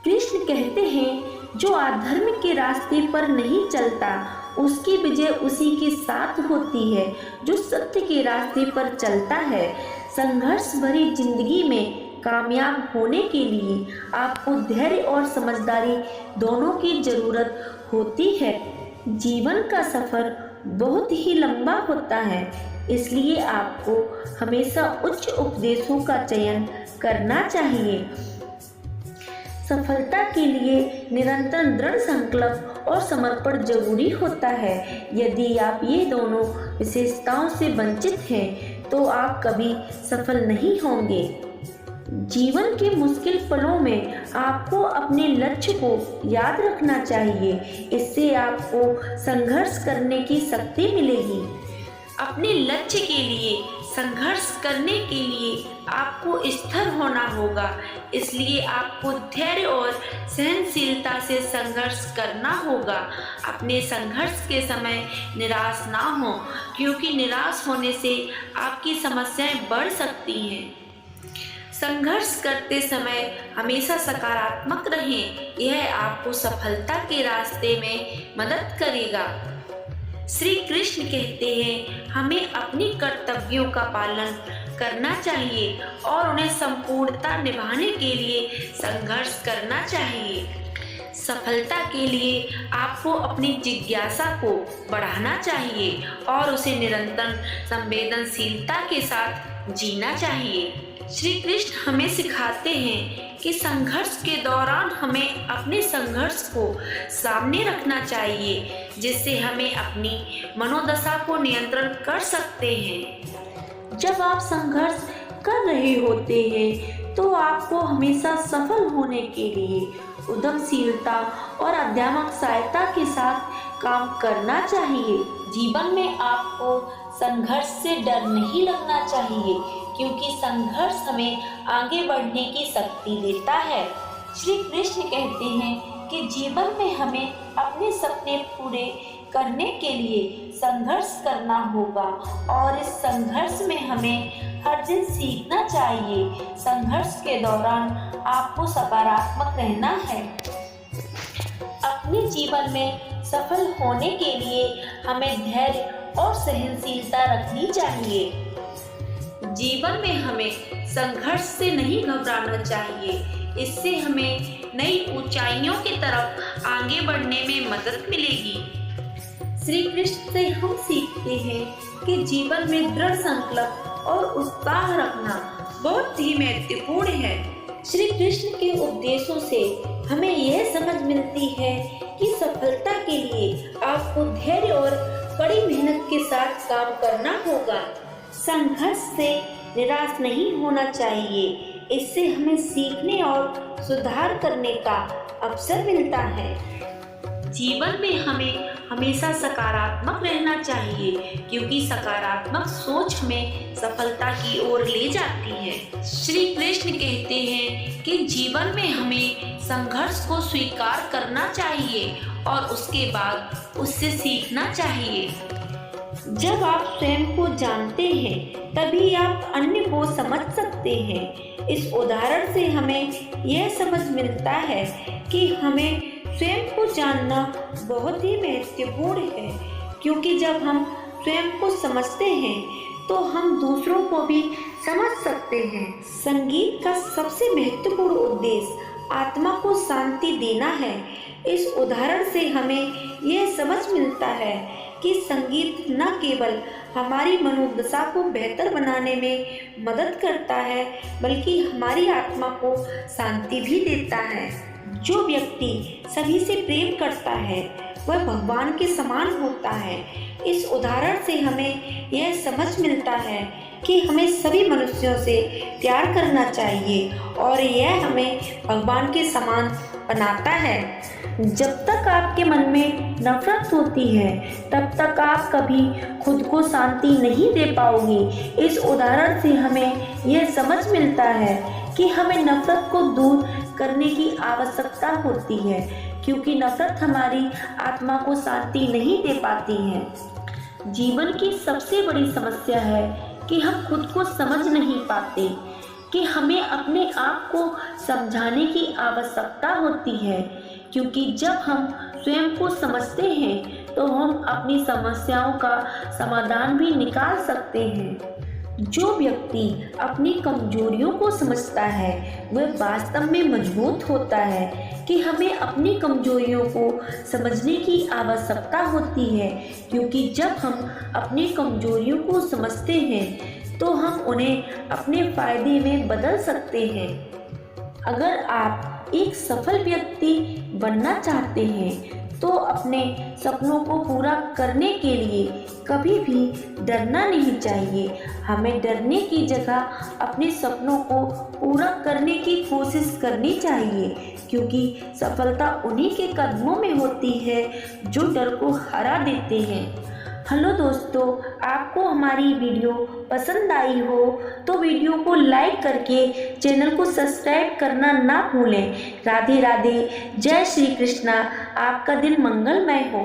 कृष्ण कहते हैं, जो अधर्म के रास्ते पर नहीं चलता उसकी विजय उसी के साथ होती है जो सत्य के रास्ते पर चलता है। संघर्ष भरी जिंदगी में कामयाब होने के लिए आपको धैर्य और समझदारी दोनों की जरूरत होती है। जीवन का सफर बहुत ही लंबा होता है, इसलिए आपको हमेशा उच्च उपदेशों का चयन करना चाहिए। सफलता के लिए निरंतर दृढ़ संकल्प और समर्पण जरूरी होता है। यदि आप ये दोनों विशेषताओं से वंचित हैं तो आप कभी सफल नहीं होंगे। जीवन के मुश्किल पलों में आपको अपने लक्ष्य को याद रखना चाहिए, इससे आपको संघर्ष करने की शक्ति मिलेगी। अपने लक्ष्य के लिए संघर्ष करने के लिए आपको स्थिर होना होगा, इसलिए आपको धैर्य और सहनशीलता से संघर्ष करना होगा। अपने संघर्ष के समय निराश ना हो, क्योंकि निराश होने से आपकी समस्याएं बढ़ सकती हैं। संघर्ष करते समय हमेशा सकारात्मक रहें, यह आपको सफलता के रास्ते में मदद करेगा। श्री कृष्ण कहते हैं, हमें अपनी कर्तव्यों का पालन करना चाहिए और उन्हें संपूर्णता निभाने के लिए संघर्ष करना चाहिए। सफलता के लिए आपको अपनी जिज्ञासा को बढ़ाना चाहिए और उसे निरंतर संवेदनशीलता के साथ जीना चाहिए। श्री कृष्ण हमें सिखाते हैं कि संघर्ष के दौरान हमें अपने संघर्ष को सामने रखना चाहिए, जिससे हमें अपनी मनोदशा को नियंत्रण कर सकते हैं। जब आप संघर्ष कर रहे होते हैं तो आपको हमेशा सफल होने के लिए उद्यमशीलता और आध्यात्मिक सहायता के साथ काम करना चाहिए। जीवन में आपको संघर्ष से डर नहीं लगना चाहिए, क्योंकि संघर्ष हमें आगे बढ़ने की शक्ति देता है। श्री कृष्ण कहते हैं कि जीवन में हमें अपने सपने पूरे करने के लिए संघर्ष करना होगा और इस संघर्ष में हमें हर दिन सीखना चाहिए। संघर्ष के दौरान आपको सकारात्मक रहना है। अपने जीवन में सफल होने के लिए हमें धैर्य और सहनशीलता रखनी चाहिए। जीवन में हमें संघर्ष से नहीं घबराना चाहिए, इससे हमें नई ऊंचाइयों की तरफ आगे बढ़ने में मदद मिलेगी। श्री कृष्ण से हम सीखते हैं कि जीवन में दृढ़ संकल्प और उत्साह रखना बहुत ही महत्वपूर्ण है। श्री कृष्ण के उपदेशों से हमें यह समझ मिलती है कि सफलता के लिए आपको धैर्य और कड़ी मेहनत के साथ काम करना होगा। संघर्ष से निराश नहीं होना चाहिए, इससे हमें सीखने और सुधार करने का अवसर मिलता है। जीवन में हमें हमेशा सकारात्मक रहना चाहिए, क्योंकि सकारात्मक सोच हमें सफलता की ओर ले जाती है। श्री कृष्ण कहते हैं कि जीवन में हमें संघर्ष को स्वीकार करना चाहिए और उसके बाद उससे सीखना चाहिए। जब आप स्वयं को जानते हैं तभी आप अन्य को समझ सकते हैं। इस उदाहरण से हमें यह समझ मिलता है कि हमें स्वयं को जानना बहुत ही महत्वपूर्ण है, क्योंकि जब हम स्वयं को समझते हैं तो हम दूसरों को भी समझ सकते हैं। संगीत का सबसे महत्वपूर्ण उद्देश्य आत्मा को शांति देना है। इस उदाहरण से हमें यह समझ मिलता है कि संगीत न केवल हमारी मनोदशा को बेहतर बनाने में मदद करता है, बल्कि हमारी आत्मा को शांति भी देता है। जो व्यक्ति सभी से प्रेम करता है वह भगवान के समान होता है। इस उदाहरण से हमें यह समझ मिलता है कि हमें सभी मनुष्यों से प्यार करना चाहिए और यह हमें भगवान के समान बनाता है। जब तक आपके मन में नफरत होती है तब तक आप कभी खुद को शांति नहीं दे पाओगे। इस उदाहरण से हमें यह समझ मिलता है कि हमें नफरत को दूर करने की आवश्यकता होती है, क्योंकि नफरत हमारी आत्मा को शांति नहीं दे पाती है। जीवन की सबसे बड़ी समस्या है कि हम खुद को समझ नहीं पाते। कि हमें अपने आप को समझाने की आवश्यकता होती है, क्योंकि जब हम स्वयं को समझते हैं तो हम अपनी समस्याओं का समाधान भी निकाल सकते हैं। जो व्यक्ति अपनी कमजोरियों को समझता है वह वास्तव में मजबूत होता है कि हमें अपनी कमजोरियों को समझने की आवश्यकता होती है, क्योंकि जब हम अपनी कमजोरियों को समझते हैं तो हम उन्हें अपने फायदे में बदल सकते हैं। अगर आप एक सफल व्यक्ति बनना चाहते हैं तो अपने सपनों को पूरा करने के लिए कभी भी डरना नहीं चाहिए। हमें डरने की जगह अपने सपनों को पूरा करने की कोशिश करनी चाहिए, क्योंकि सफलता उन्हीं के कदमों में होती है जो डर को हरा देते हैं। हेलो दोस्तों, आपको हमारी वीडियो पसंद आई हो तो वीडियो को लाइक करके चैनल को सब्सक्राइब करना ना भूलें। राधे राधे, जय श्री कृष्णा। आपका दिन मंगलमय हो।